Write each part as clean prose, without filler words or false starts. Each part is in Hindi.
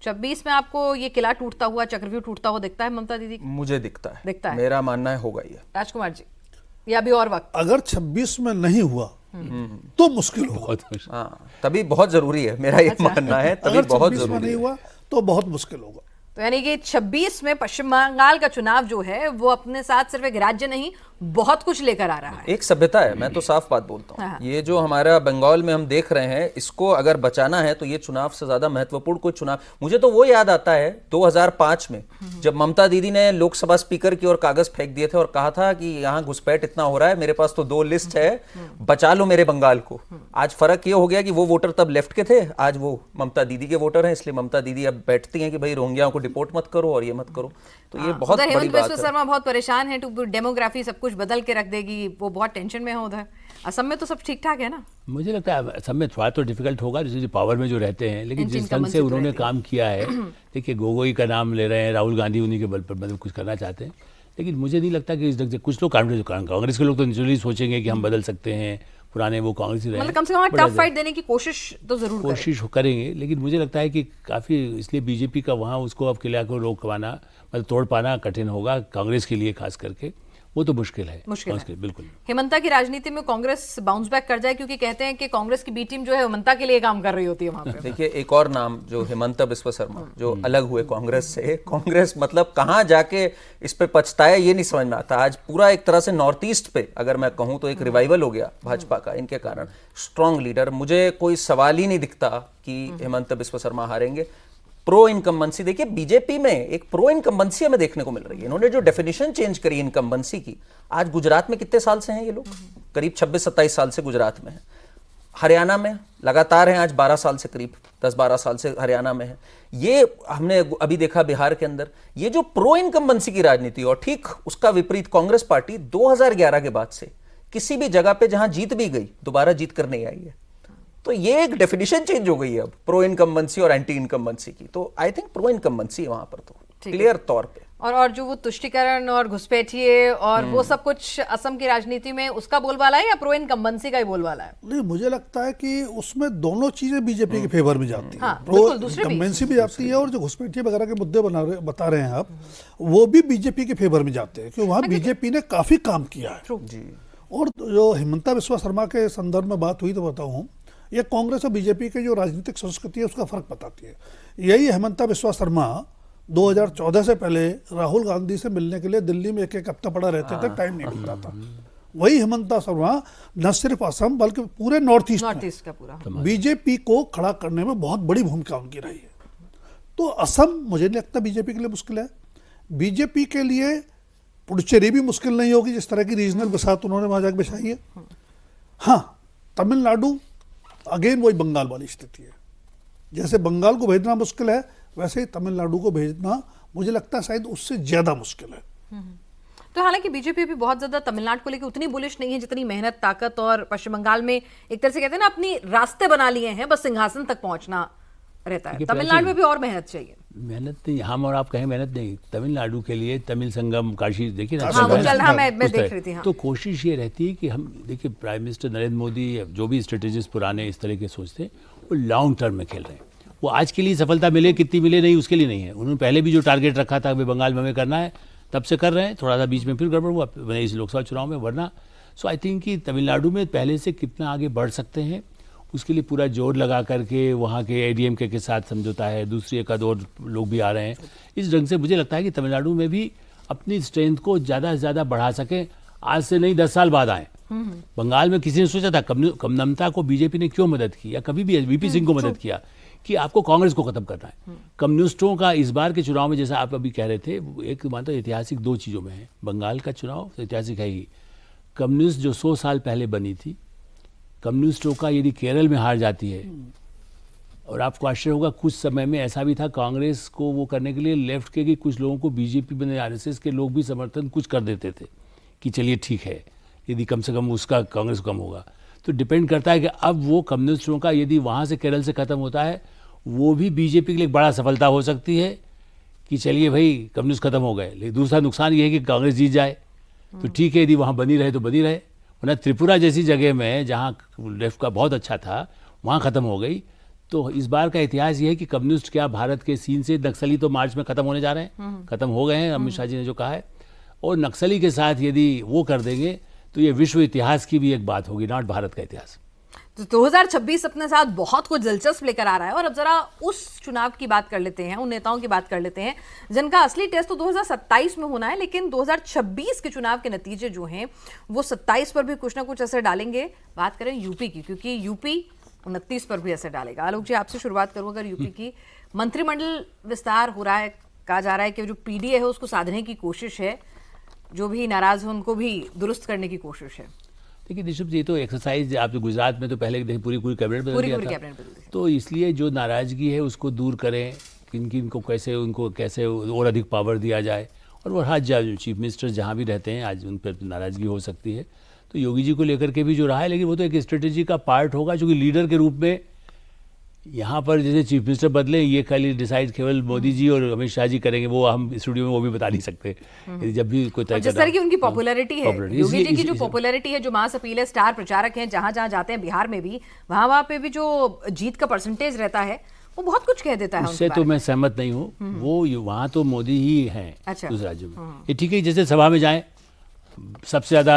26 में आपको ये किला टूटता हुआ, चक्रव्यूह टूटता हुआ दिखता है ममता दीदी? मुझे दिखता है, है मेरा मानना है होगा ये। राजकुमार जी, या अभी और वक्त? अगर 26 में नहीं हुआ तो मुश्किल होगा। हाँ, तभी बहुत जरूरी है, मेरा ये मानना है, तभी अगर बहुत 26 में जरूरी नहीं है। हुआ तो बहुत मुश्किल होगा। तो यानी कि 26 में पश्चिम बंगाल का चुनाव जो है वो अपने साथ सिर्फ एक राज्य नहीं, बहुत कुछ लेकर आ रहा है। एक सभ्यता है, मैं तो साफ बात बोलता हाँ। हूँ। ये जो हमारा बंगाल में हम देख रहे हैं, इसको अगर बचाना है तो ये चुनाव से ज्यादा महत्वपूर्ण कोई चुनाव। मुझे तो वो याद आता है 2005 में जब ममता दीदी ने लोकसभा स्पीकर की ओर कागज फेंक दिए थे और कहा था कि यहाँ घुसपैठ इतना हो रहा है, मेरे पास तो 2 लिस्ट है, बचा लो मेरे बंगाल को। आज फर्क ये हो गया कि वो वोटर तब लेफ्ट के थे, आज वो ममता दीदी के वोटर हैं, इसलिए ममता दीदी अब बैठती हैं कि भाई रोहिंग्याओं को डिपोर्ट मत करो और ये मत करो। तो ये बहुत बड़ी हेमंत बात बिस्वा है। शर्मा बहुत परेशान है, डेमोग्राफी सब कुछ बदल के रख देगी, वो बहुत टेंशन में है उधर। असम में तो सब ठीक ठाक है ना? मुझे लगता है असम में थोड़ा तो डिफिकल्ट होगा, जैसे पावर में जो रहते हैं, लेकिन जिस ढंग से उन्होंने काम किया है, देखिए गोगोई का नाम ले रहे हैं, राहुल गांधी उन्हीं के बल पर मतलब कुछ करना चाहते हैं, लेकिन मुझे नहीं लगता कि इस ढंग से कुछ लोग कांग्रेस के लोग तो नेचुरली सोचेंगे कि हम बदल सकते हैं, पुराने वो कांग्रेस ही रहे, मतलब कम से कम टफ फाइट देने की कोशिश तो जरूर कोशिश करेंगे। लेकिन मुझे लगता है कि काफ़ी इसलिए बीजेपी का वहाँ उसको अब किला को रोक पाना मतलब तोड़ पाना कठिन होगा, कांग्रेस के लिए खास करके वो तो मुश्किल है। बिल्कुल। हेमंता की राजनीति में कांग्रेस बाउंस बैक कर जाए, क्योंकि कहते हैं कि कांग्रेस की बी टीम जो है हेमंता के लिए काम कर रही होती है वहां पे। देखिए एक और नाम जो हेमंता बिस्वा शर्मा जो अलग हुए कांग्रेस से, कांग्रेस मतलब कहाँ जाके इस पे पछताए ये नहीं समझ में आता। आज पूरा एक तरह से नॉर्थ ईस्ट पे अगर मैं कहूँ तो एक रिवाइवल हो गया भाजपा का इनके कारण। स्ट्रॉन्ग लीडर, मुझे कोई सवाल ही नहीं दिखता कि हेमंता बिस्वा शर्मा हारेंगे। प्रो इनकम्बेंसी, देखिए बीजेपी में एक प्रो इनकम्बेंसी हमें देखने को मिल रही है। इन्होंने जो डेफिनेशन चेंज करी इनकम्बेंसी की, आज गुजरात में कितने साल से हैं ये लोग? करीब 26-27 साल से गुजरात में हैं। हरियाणा में लगातार हैं आज 12 साल से, करीब 10-12 साल से हरियाणा में है। ये हमने अभी देखा बिहार के अंदर। ये जो प्रो इनकम्बेंसी की राजनीति, और ठीक उसका विपरीत कांग्रेस पार्टी 2011 के बाद से किसी भी जगह पे जहां जीत भी गई दोबारा जीत कर नहीं आई है। तो ये एक डेफिनेशन चेंज हो गई है अब प्रो इनकम्बेंसी और एंटी इनकम्बेंसी की। तो आई थिंक प्रो इनकम्बेंसी है वहां पर तो क्लियर तौर पे। और जो वो तुष्टीकरण और घुसपैठिए और वो सब कुछ असम की राजनीति में उसका बोलबाला है या प्रो इनकम्बेंसी का ही बोलबाला है? नहीं, मुझे लगता है कि उसमें दोनों चीजें बीजेपी के फेवर में जाती है। हाँ, प्रो दूसरे इनकम्बेंसी भी जाती है और जो घुसपैठिए वगैरह के मुद्दे बता रहे हैं आप, वो भी बीजेपी के फेवर में जाते हैं, क्योंकि वहाँ बीजेपी ने काफी काम किया है जी। और जो हेमंता बिस्वा शर्मा के संदर्भ में बात हुई तो बताऊं, ये कांग्रेस और बीजेपी के जो राजनीतिक संस्कृति है उसका फर्क बताती है। यही हेमंता बिस्वा शर्मा 2014 से पहले राहुल गांधी से मिलने के लिए दिल्ली में एक हफ्ता पड़ा रहते थे, टाइम नहीं मिलता था। वही हेमंता शर्मा न सिर्फ असम बल्कि पूरे नॉर्थ ईस्ट का पूरा बीजेपी को खड़ा करने में बहुत बड़ी भूमिका उनकी रही है। तो असम मुझे नहीं लगता बीजेपी के लिए मुश्किल है। बीजेपी के लिए पुडुचेरी भी मुश्किल नहीं होगी, जिस तरह की रीजनल बसात उन्होंने वहां जाकर बिछाई है। हाँ, तमिलनाडु अगेन वही बंगाल वाली स्थिति है। जैसे बंगाल को भेजना मुश्किल है, वैसे ही तमिलनाडु को भेजना मुझे लगता है शायद उससे ज्यादा मुश्किल है। तो हालांकि बीजेपी भी बहुत ज्यादा तमिलनाडु को लेकर उतनी बुलिश नहीं है जितनी मेहनत, ताकत और पश्चिम बंगाल में एक तरह से कहते हैं ना अपनी रास्ते बना लिए हैं, बस सिंहासन तक पहुंचना रहता है। तमिलनाडु में भी और मेहनत चाहिए। मेहनत नहीं, हम और आप कहें मेहनत नहीं, तमिलनाडु के लिए तमिल संगम काशी देखिए ना, मैं देख रही थी। हाँ। तो कोशिश ये रहती है कि हम देखिए प्राइम मिनिस्टर नरेंद्र मोदी जो भी स्ट्रेटेजिस्ट पुराने इस तरह के सोचते हैं, वो लॉन्ग टर्म में खेल रहे हैं। वो आज के लिए सफलता मिले कितनी मिले नहीं उसके लिए नहीं है। उन्होंने पहले भी जो टारगेट रखा था वे बंगाल में हमें करना है, तब से कर रहे हैं। थोड़ा सा बीच में फिर गड़बड़ हुआ इस लोकसभा चुनाव में, वरना सो आई थिंक कि तमिलनाडु में पहले से कितना आगे बढ़ सकते हैं उसके लिए पूरा जोर लगा करके वहाँ के एडीएमके के साथ समझौता है, दूसरी एक और लोग भी आ रहे हैं। इस ढंग से मुझे लगता है कि तमिलनाडु में भी अपनी स्ट्रेंथ को ज़्यादा से ज़्यादा बढ़ा सकें, आज से नहीं 10 साल बाद आए। बंगाल में किसी ने सोचा था कमनमता को बीजेपी ने क्यों मदद की या कभी भी वीपी सिंह को मदद किया कि आपको कांग्रेस को खत्म करना है। कम्युनिस्टों का इस बार के चुनाव में जैसा आप अभी कह रहे थे, एक मानता ऐतिहासिक 2 चीज़ों में है। बंगाल का चुनाव ऐतिहासिक है ही, कम्युनिस्ट जो 100 साल पहले बनी थी, कम्युनिस्टों का यदि केरल में हार जाती है, और आपको आश्चर्य होगा कुछ समय में ऐसा भी था कांग्रेस को वो करने के लिए लेफ्ट के कुछ लोगों को बीजेपी में आरएसएस के लोग भी समर्थन कुछ कर देते थे कि चलिए ठीक है यदि कम से कम उसका कांग्रेस कम होगा। तो डिपेंड करता है कि अब वो कम्युनिस्टों का यदि वहाँ से केरल से ख़त्म होता है, वो भी बीजेपी के लिए एक बड़ा सफलता हो सकती है कि चलिए भाई कम्युनिस्ट खत्म हो गए। लेकिन दूसरा नुकसान ये है कि कांग्रेस जीत जाए तो ठीक है, यदि वहाँ बनी रहे तो बनी रहे, वरना त्रिपुरा जैसी जगह में जहाँ लेफ्ट का बहुत अच्छा था वहाँ ख़त्म हो गई तो इस बार का इतिहास ये है कि कम्युनिस्ट क्या भारत के सीन से, नक्सली तो मार्च में खत्म होने जा रहे हैं, खत्म हो गए हैं, अमित शाह जी ने जो कहा है, और नक्सली के साथ यदि वो कर देंगे तो ये विश्व इतिहास की भी एक बात होगी, नॉट भारत का इतिहास। तो 2026 अपने साथ बहुत कुछ दिलचस्प लेकर आ रहा है। और अब जरा उस चुनाव की बात कर लेते हैं, उन नेताओं की बात कर लेते हैं जिनका असली टेस्ट तो 2027 में होना है, लेकिन 2026 के चुनाव के नतीजे जो हैं वो 27 पर भी कुछ ना कुछ असर डालेंगे। बात करें यूपी की, क्योंकि यूपी 29 पर भी असर डालेगा। आलोक जी, आपसे शुरुआत करूं। अगर यूपी की मंत्रिमंडल विस्तार हो रहा है, कहा जा रहा है कि जो पीडीए है उसको साधने की कोशिश है, जो भी नाराज हो उनको भी दुरुस्त करने की कोशिश है। देखिए ऋषभ जी, तो एक्सरसाइज आप तो गुजरात में तो पहले देखिए पूरी कैबिनेट बदल दिया था, तो इसलिए जो नाराजगी है उसको दूर करें, किन किन को कैसे, उनको कैसे और अधिक पावर दिया जाए, और वो हर चीफ मिनिस्टर जहाँ भी रहते हैं आज उन पर नाराजगी हो सकती है। तो योगी जी को लेकर के भी जो रहा है, लेकिन वो तो एक स्ट्रेटेजी का पार्ट होगा, जो कि लीडर के रूप में यहाँ पर जैसे चीफ मिनिस्टर बदले, ये खाली डिसाइड केवल मोदी जी और अमित शाह जी करेंगे, वो हम स्टूडियो में वो भी बता नहीं सकते। जब भी कोई तय जिस तरह की उनकी पॉपुलैरिटी है, योगी जी की जो इसी- पॉपुलैरिटी है, जो मास अपील है, स्टार प्रचारक हैं, जहां जहां जाते हैं, बिहार में भी वहां पे भी जो जीत का परसेंटेज रहता है वो बहुत कुछ कह देता है उससे उनके तो बारे मैं सहमत नहीं हूँ। वो वहाँ तो मोदी ही हैं अच्छा। उस राज्य में। ये ठीक है, जैसे सभा में जाएं, सबसे ज़्यादा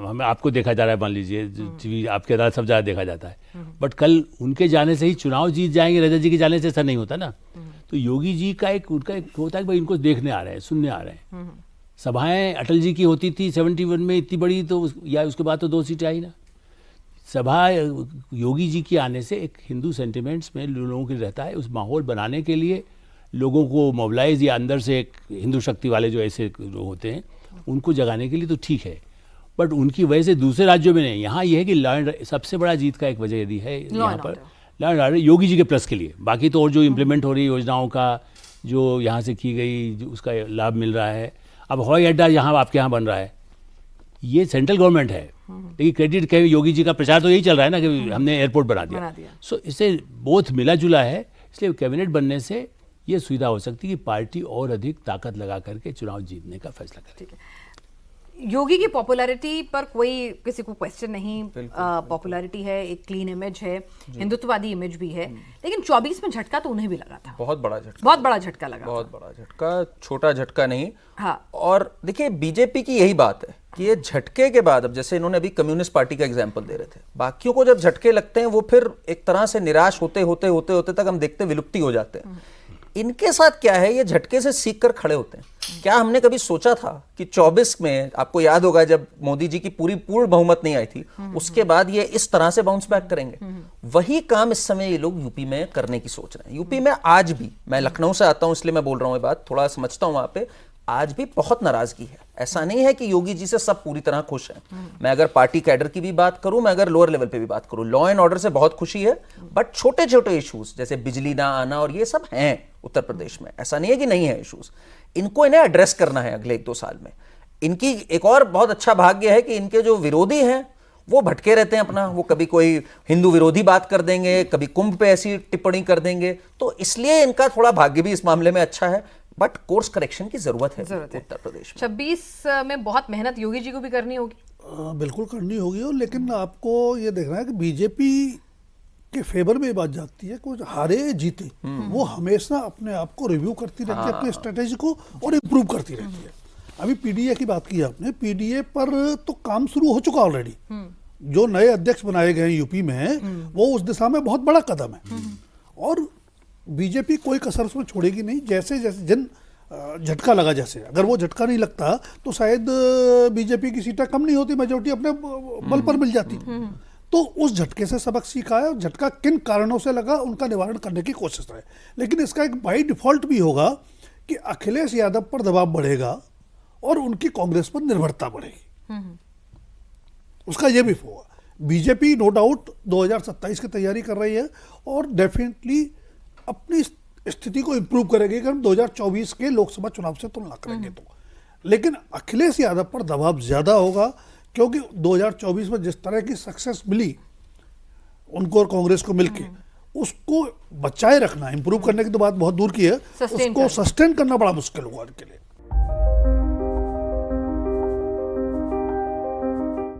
हमें आपको देखा जा रहा है, मान लीजिए टीवी आपके द्वारा सब ज़्यादा देखा जाता है, बट कल उनके जाने से ही चुनाव जीत जाएंगे, रजत जी के जाने से ऐसा नहीं होता ना। तो योगी जी का उनका एक होता है कि भाई इनको देखने आ रहे हैं, सुनने आ रहे हैं। सभाएं अटल जी की होती थी 71 में इतनी बड़ी, तो या उसके बाद तो 2 सीटें आई ना। सभा योगी जी के आने से एक हिंदू सेंटिमेंट्स में लोगों के रहता है, उस माहौल बनाने के लिए लोगों को मोबिलाइज, या अंदर से एक हिंदू शक्ति वाले जो ऐसे लोग होते हैं उनको जगाने के लिए तो ठीक है, बट उनकी वजह से दूसरे राज्यों में नहीं। यहाँ ये है कि लॉ सबसे बड़ा जीत का एक वजह यदि है यहाँ पर law and order Yogi ji के प्लस के लिए। बाकी तो और जो इम्प्लीमेंट हो रही योजनाओं का, जो यहाँ से की गई, जो उसका लाभ मिल रहा है। अब हवाई अड्डा यहाँ आपके यहाँ बन रहा है, ये सेंट्रल गवर्नमेंट है, लेकिन क्रेडिट कहे योगी जी का प्रचार तो यही चल रहा है ना कि हमने एयरपोर्ट बना दिया। सो इससे बहुत मिला जुला है, इसलिए कैबिनेट बनने से ये सुविधा हो सकती है कि पार्टी और अधिक ताकत लगा करके चुनाव जीतने का फैसला करे। योगी की पॉपुलैरिटी पर कोई किसी को क्वेश्चन नहीं, पॉपुलैरिटी है, एक क्लीन इमेज है, हिंदुत्ववादी इमेज भी है, लेकिन 24 में झटका तो उन्हें भी लगा था, बहुत बड़ा झटका, बहुत बड़ा झटका लगा, बहुत बड़ा झटका, छोटा झटका नहीं। हाँ। और देखिए बीजेपी की यही बात है कि ये झटके के बाद, अब जैसे इन्होंने अभी कम्युनिस्ट पार्टी का एग्जांपल दे रहे थे, बाकियों को जब झटके लगते हैं वो फिर एक तरह से निराश होते होते होते होते तक हम देखते विलुप्ति हो जाते हैं। इनके साथ क्या है, ये झटके से सीख कर खड़े होते हैं। क्या हमने कभी सोचा था कि 24 में, आपको याद होगा जब मोदी जी की पूर्ण बहुमत नहीं आई थी, उसके बाद ये इस तरह से बाउंस बैक करेंगे? वही काम इस समय ये लोग यूपी में करने की सोच रहे हैं। यूपी में आज भी, मैं लखनऊ से आता हूं इसलिए मैं बोल रहा हूं ये बात, थोड़ा समझता हूं वहां पे, आज भी बहुत नाराजगी है। ऐसा नहीं है कि योगी जी से सब पूरी तरह खुश हैं। मैं अगर पार्टी कैडर की भी बात करूं, मैं अगर लोअर लेवल पे भी बात करूं, लॉ एंड ऑर्डर से बहुत खुशी है, बट छोटे छोटे इश्यूज जैसे बिजली ना आना और ये सब हैं उत्तर प्रदेश में, ऐसा नहीं है कि नहीं है इश्यूज। इनको इन्हें एड्रेस करना है अगले 1-2 साल में। इनकी एक और बहुत अच्छा भाग्य है कि इनके जो विरोधी हैं वो भटके रहते हैं अपना, वो कभी कोई हिंदू विरोधी बात कर देंगे, कभी कुंभ पे ऐसी टिप्पणी कर देंगे, तो इसलिए इनका थोड़ा भाग्य भी इस मामले में अच्छा है, बट कोर्स करेक्शन की जरूरत है उत्तर प्रदेश में। 26 में बहुत मेहनत योगी जी को भी करनी होगी। बिल्कुल करनी होगी, और लेकिन आपको ये देखना है कि बीजेपी के फेवर में ये बात जाती है, कुछ हारे जीते वो हमेशा अपने आप को रिव्यू करती रहती है, अपनी स्ट्रेटेजी को और इम्प्रूव करती रहती है। अभी पीडीए की बात की आपने, पीडीए पर तो काम शुरू हो चुका ऑलरेडी। जो नए अध्यक्ष बनाए गए हैं यूपी में, वो उस दिशा में बहुत बड़ा कदम है, और बीजेपी कोई कसर उसमें छोड़ेगी नहीं। जैसे जैसे जिन झटका लगा, जैसे अगर वो झटका नहीं लगता तो शायद बीजेपी की सीटें कम नहीं होती, मेजोरिटी अपने बल पर मिल जाती। तो उस झटके से सबक सीखा है, झटका किन कारणों से लगा उनका निवारण करने की कोशिश है। लेकिन इसका एक बाई डिफॉल्ट भी होगा कि अखिलेश यादव पर दबाव बढ़ेगा और उनकी कांग्रेस पर निर्भरता बढ़ेगी, उसका यह भी होगा। बीजेपी नो डाउट 2027 की तैयारी कर रही है और डेफिनेटली अपनी स्थिति को इंप्रूव करेगी अगर हम 2024 के लोकसभा चुनाव से तुलना करेंगे तो। लेकिन अखिलेश यादव पर दबाव ज्यादा होगा, क्योंकि 2024 में जिस तरह की सक्सेस मिली उनको और कांग्रेस को मिलके, उसको बचाए रखना, इंप्रूव करने की तो बात बहुत दूर की है, उसको सस्टेन करना बड़ा मुश्किल होगा उनके लिए।